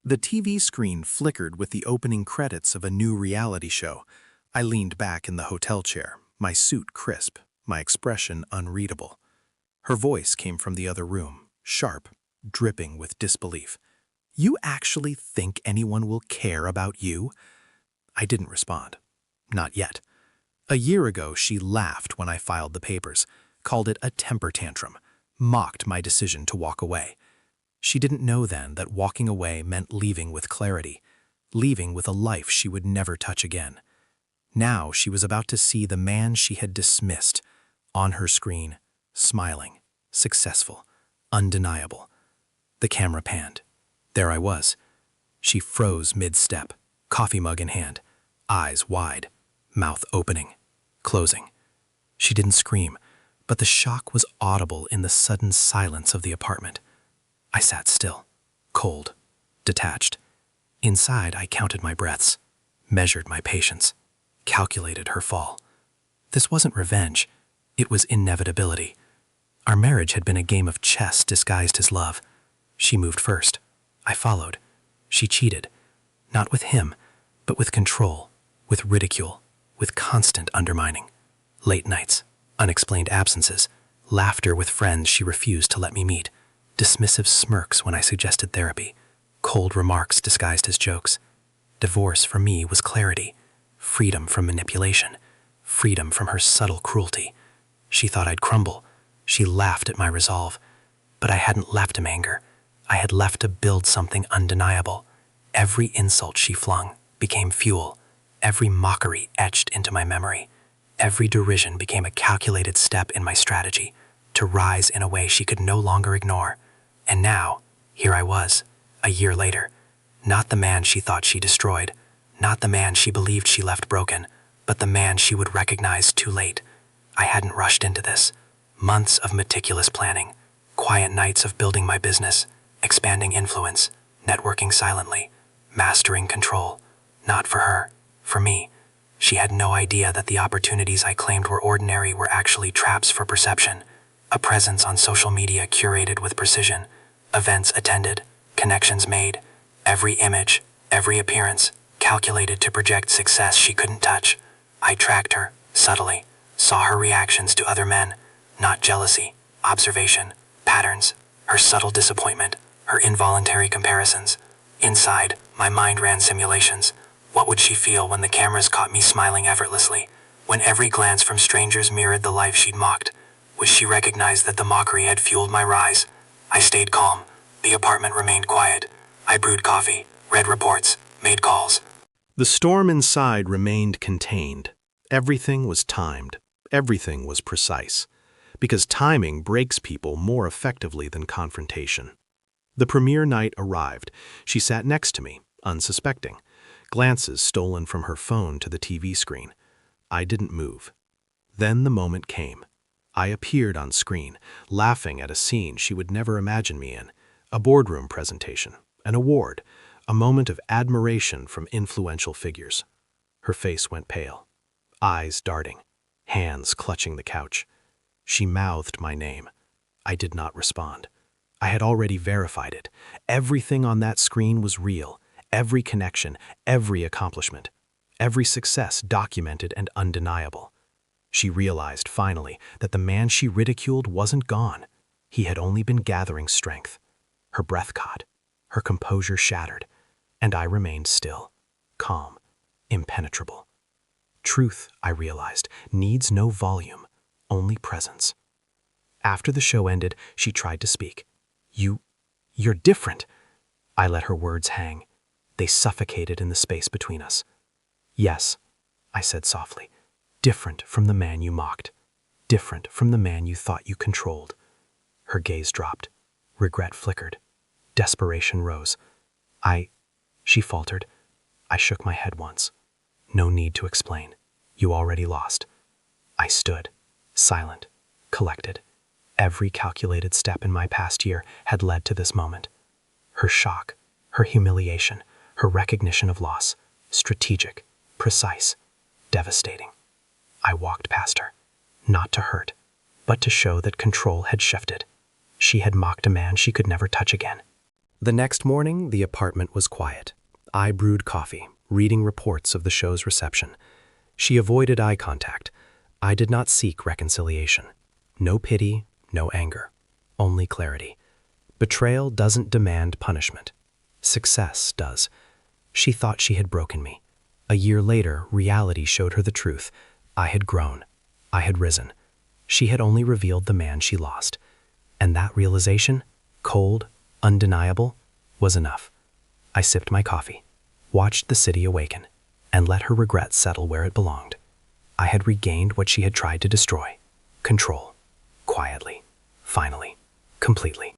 The TV screen flickered with the opening credits of a new reality show. I leaned back in the hotel chair, my suit crisp, my expression unreadable. Her voice came from the other room, sharp, dripping with disbelief. "You actually think anyone will care about you?" I didn't respond. Not yet. A year ago, she laughed when I filed the papers, called it a temper tantrum, mocked my decision to walk away. She didn't know then that walking away meant leaving with clarity, leaving with a life she would never touch again. Now she was about to see the man she had dismissed, on her screen, smiling, successful, undeniable. The camera panned. There I was. She froze mid-step, coffee mug in hand, eyes wide, mouth opening, closing. She didn't scream, but the shock was audible in the sudden silence of the apartment. I sat still, cold, detached. Inside, I counted my breaths, measured my patience, calculated her fall. This wasn't revenge. It was inevitability. Our marriage had been a game of chess disguised as love. She moved first. I followed. She cheated. Not with him, but with control, with ridicule, with constant undermining. Late nights, unexplained absences, laughter with friends she refused to let me meet, dismissive smirks when I suggested therapy, cold remarks disguised as jokes. Divorce for me was clarity, freedom from manipulation, freedom from her subtle cruelty. She thought I'd crumble. She laughed at my resolve. But I hadn't left in anger. I had left to build something undeniable. Every insult she flung became fuel. Every mockery etched into my memory. Every derision became a calculated step in my strategy to rise in a way she could no longer ignore. And now, here I was, a year later, not the man she thought she destroyed, not the man she believed she left broken, but the man she would recognize too late. I hadn't rushed into this. Months of meticulous planning, quiet nights of building my business, expanding influence, networking silently, mastering control. Not for her, for me. She had no idea that the opportunities I claimed were ordinary were actually traps for perception. A presence on social media curated with precision, events attended, connections made, every image, every appearance, calculated to project success she couldn't touch. I tracked her, subtly, saw her reactions to other men, not jealousy, observation, patterns, her subtle disappointment, her involuntary comparisons. Inside, my mind ran simulations. What would she feel when the cameras caught me smiling effortlessly, when every glance from strangers mirrored the life she'd mocked? Would she recognize that the mockery had fueled my rise? I stayed calm. The apartment remained quiet. I brewed coffee, read reports, made calls. The storm inside remained contained. Everything was timed. Everything was precise. Because timing breaks people more effectively than confrontation. The premiere night arrived. She sat next to me, unsuspecting. Glances stolen from her phone to the TV screen. I didn't move. Then the moment came. I appeared on screen, laughing at a scene she would never imagine me in. A boardroom presentation, an award, a moment of admiration from influential figures. Her face went pale, eyes darting, hands clutching the couch. She mouthed my name. I did not respond. I had already verified it. Everything on that screen was real. Every connection, every accomplishment, every success documented and undeniable. She realized, finally, that the man she ridiculed wasn't gone. He had only been gathering strength. Her breath caught, her composure shattered, and I remained still, calm, impenetrable. Truth, I realized, needs no volume, only presence. After the show ended, she tried to speak. You're different." I let her words hang. They suffocated in the space between us. "Yes," I said softly, "different from the man you mocked. Different from the man you thought you controlled." Her gaze dropped. Regret flickered. Desperation rose. She faltered. I shook my head once. "No need to explain. You already lost." I stood, silent, collected. Every calculated step in my past year had led to this moment. Her shock, her humiliation, her recognition of loss, strategic, precise, devastating. I walked past her, not to hurt, but to show that control had shifted. She had mocked a man she could never touch again. The next morning, the apartment was quiet. I brewed coffee, reading reports of the show's reception. She avoided eye contact. I did not seek reconciliation. No pity, no anger, only clarity. Betrayal doesn't demand punishment. Success does. She thought she had broken me. A year later, reality showed her the truth. I had grown. I had risen. She had only revealed the man she lost. And that realization, cold, undeniable, was enough. I sipped my coffee, watched the city awaken, and let her regret settle where it belonged. I had regained what she had tried to destroy: control. Quietly. Finally. Completely.